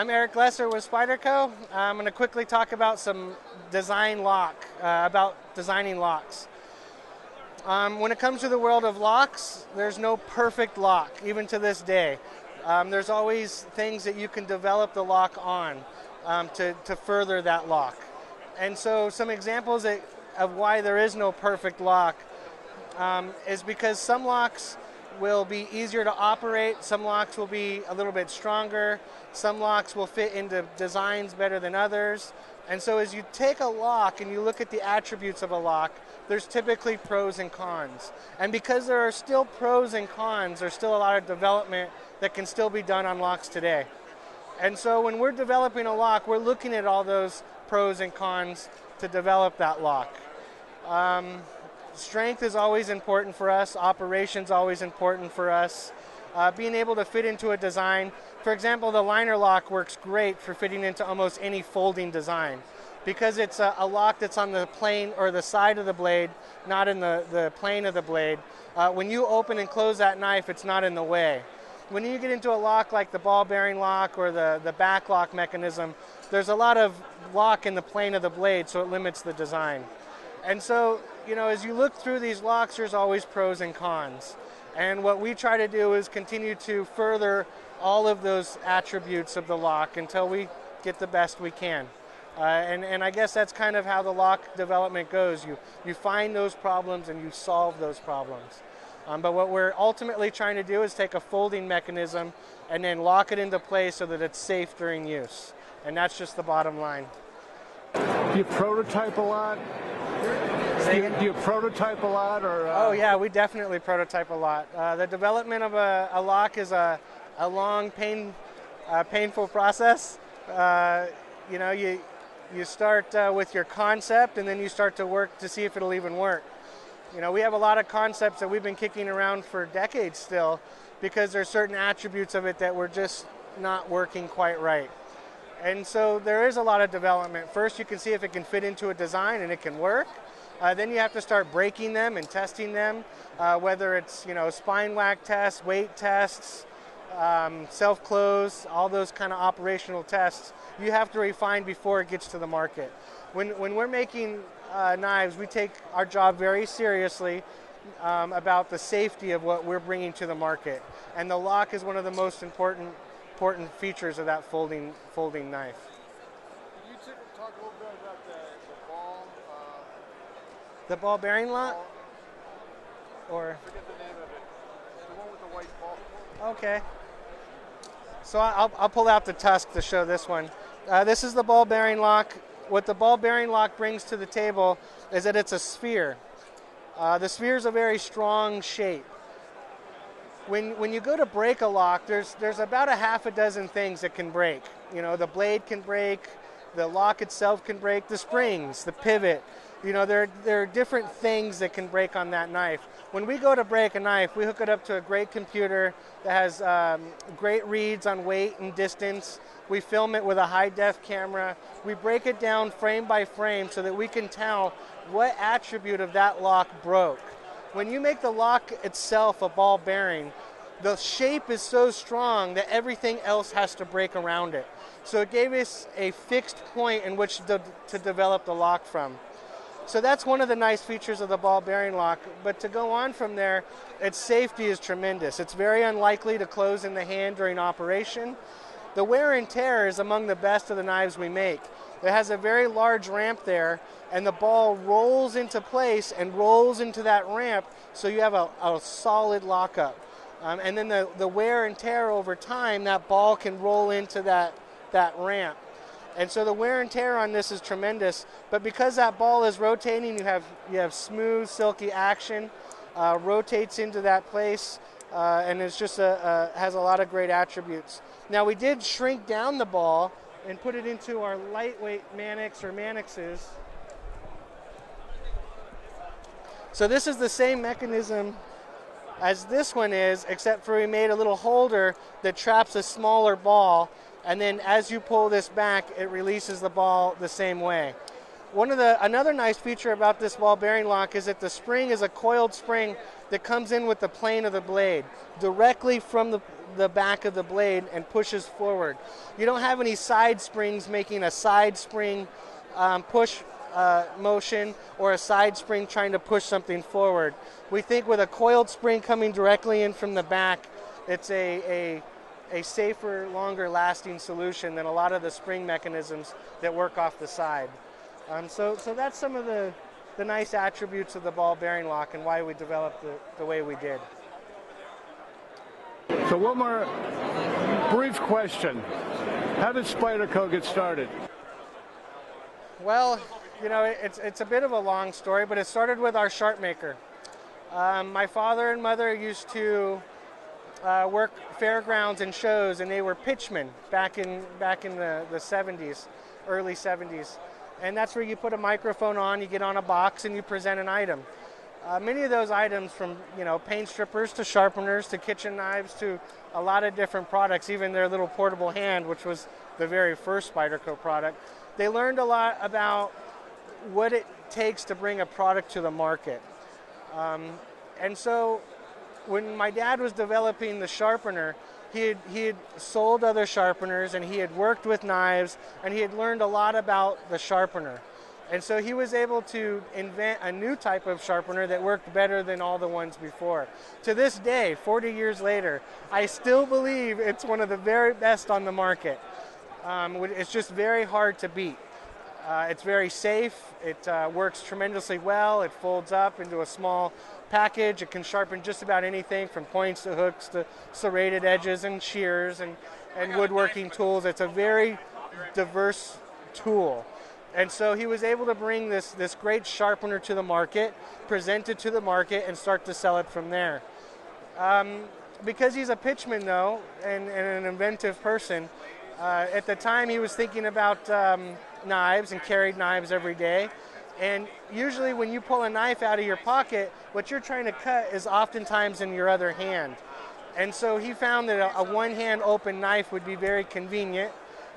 I'm Glesser with Spyderco. I'm going to quickly talk about some designing locks. When it comes to the world of locks, there's no perfect lock, even to this day. There's always things that you can develop the lock on to further that lock. And so some examples of why there is no perfect lock is because some locks will be easier to operate, some locks will be a little bit stronger, some locks will fit into designs better than others. And so as you take a lock and you look at the attributes of a lock, there's typically pros and cons. And because there are still pros and cons, there's still a lot of development that can still be done on locks today. And so when we're developing a lock, we're looking at all those pros and cons to develop that lock. Strength is always important for us. Operation's always important for us. Being able to fit into a design. For example, the liner lock works great for fitting into almost any folding design because it's a lock that's on the plane or the side of the blade, not in the plane of the blade. When you open and close that knife, it's not in the way. When you get into a lock like the ball bearing lock or the back lock mechanism, there's a lot of lock in the plane of the blade, so it limits the design. And so, as you look through these locks, there's always pros and cons. And what we try to do is continue to further all of those attributes of the lock until we get the best we can. And I guess that's kind of how the lock development goes. You find those problems and you solve those problems. But what we're ultimately trying to do is take a folding mechanism and then lock it into place so that it's safe during use. And that's just the bottom line. Do you prototype a lot? Do you prototype a lot? Oh yeah, we definitely prototype a lot. The development of a lock is a long, painful process. You start with your concept and then you start to work to see if it'll even work. We have a lot of concepts that we've been kicking around for decades still because there's certain attributes of it that were just not working quite right. And so there is a lot of development. First, you can see if it can fit into a design and it can work. Then you have to start breaking them and testing them, whether it's spine whack tests, weight tests, self-close, all those kind of operational tests. You have to refine before it gets to the market. When we're making knives, we take our job very seriously about the safety of what we're bringing to the market. And the lock is one of the most important features of that folding knife. Can you talk a little bit about the ball? The ball bearing lock? Or? I forget the name of it. The one with the white ball. Okay. So I'll pull out the tusk to show this one. This is the ball bearing lock. What the ball bearing lock brings to the table is that it's a sphere. The sphere is a very strong shape. When you go to break a lock, there's about a half a dozen things that can break. The blade can break, the lock itself can break, the springs, the pivot. There are different things that can break on that knife. When we go to break a knife, we hook it up to a great computer that has great reads on weight and distance. We film it with a high-def camera. We break it down frame by frame so that we can tell what attribute of that lock broke. When you make the lock itself a ball bearing, the shape is so strong that everything else has to break around it. So it gave us a fixed point in which to develop the lock from. So that's one of the nice features of the ball bearing lock. But to go on from there, its safety is tremendous. It's very unlikely to close in the hand during operation. The wear and tear is among the best of the knives we make. It has a very large ramp there, and the ball rolls into place and rolls into that ramp, so you have a solid lockup. And then the wear and tear over time, that ball can roll into that ramp. And so the wear and tear on this is tremendous, but because that ball is rotating, you have smooth, silky action, rotates into that place, and it's just has a lot of great attributes. Now we did shrink down the ball and put it into our lightweight Mannix or Mannixes. So this is the same mechanism as this one is, except for we made a little holder that traps a smaller ball, and then as you pull this back, it releases the ball the same way. Another nice feature about this ball bearing lock is that the spring is a coiled spring that comes in with the plane of the blade directly from the back of the blade and pushes forward. You don't have any side springs making a side spring push motion or a side spring trying to push something forward. We think with a coiled spring coming directly in from the back, it's a safer, longer lasting solution than a lot of the spring mechanisms that work off the side. So that's some of the nice attributes of the ball bearing lock and why we developed the way we did. So one more brief question. How did Spyderco get started? Well, you know, it's a bit of a long story, but it started with our sharp maker. My father and mother used to work fairgrounds and shows, and they were pitchmen back in the 70s, early 70s. And that's where you put a microphone on, you get on a box, and you present an item. Many of those items, from paint strippers to sharpeners to kitchen knives to a lot of different products, even their little portable hand, which was the very first Spyderco product, they learned a lot about what it takes to bring a product to the market. And so when my dad was developing the sharpener, he had sold other sharpeners, and he had worked with knives, and he had learned a lot about the sharpener. And so he was able to invent a new type of sharpener that worked better than all the ones before. To this day, 40 years later, I still believe it's one of the very best on the market. It's just very hard to beat. It's very safe. It works tremendously well. It folds up into a small package. It can sharpen just about anything from points to hooks to serrated edges and shears and woodworking tools. It's a very diverse tool. And so he was able to bring this great sharpener to the market, present it to the market, and start to sell it from there. Because he's a pitchman, though, and an inventive person, at the time he was thinking about knives and carried knives every day. And usually when you pull a knife out of your pocket, what you're trying to cut is oftentimes in your other hand. And so he found that a one-hand open knife would be very convenient.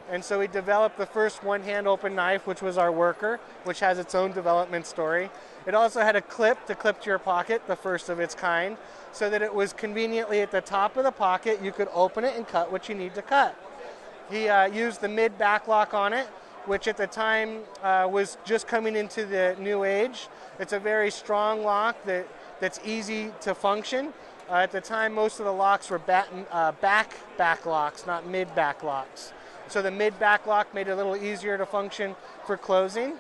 And so he developed the first one-hand open knife, which was our worker, which has its own development story. It also had a clip to clip to your pocket, the first of its kind, so that it was conveniently at the top of the pocket. You could open it and cut what you need to cut. He used the mid-back lock on it, which at the time was just coming into the new age. It's a very strong lock that's easy to function. At the time, most of the locks were back locks, not mid-back locks. So the mid-back lock made it a little easier to function for closing.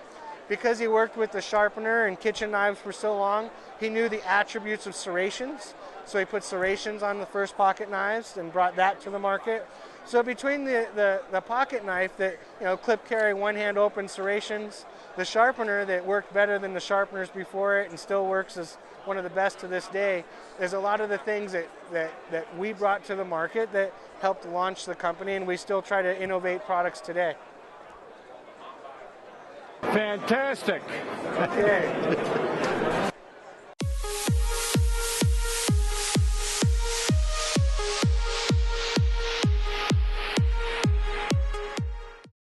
Because he worked with the sharpener and kitchen knives for so long, he knew the attributes of serrations. So he put serrations on the first pocket knives and brought that to the market. So between the pocket knife that, clip carry, one hand open serrations, the sharpener that worked better than the sharpeners before it and still works as one of the best to this day, there's a lot of the things that we brought to the market that helped launch the company, and we still try to innovate products today. Fantastic. Okay.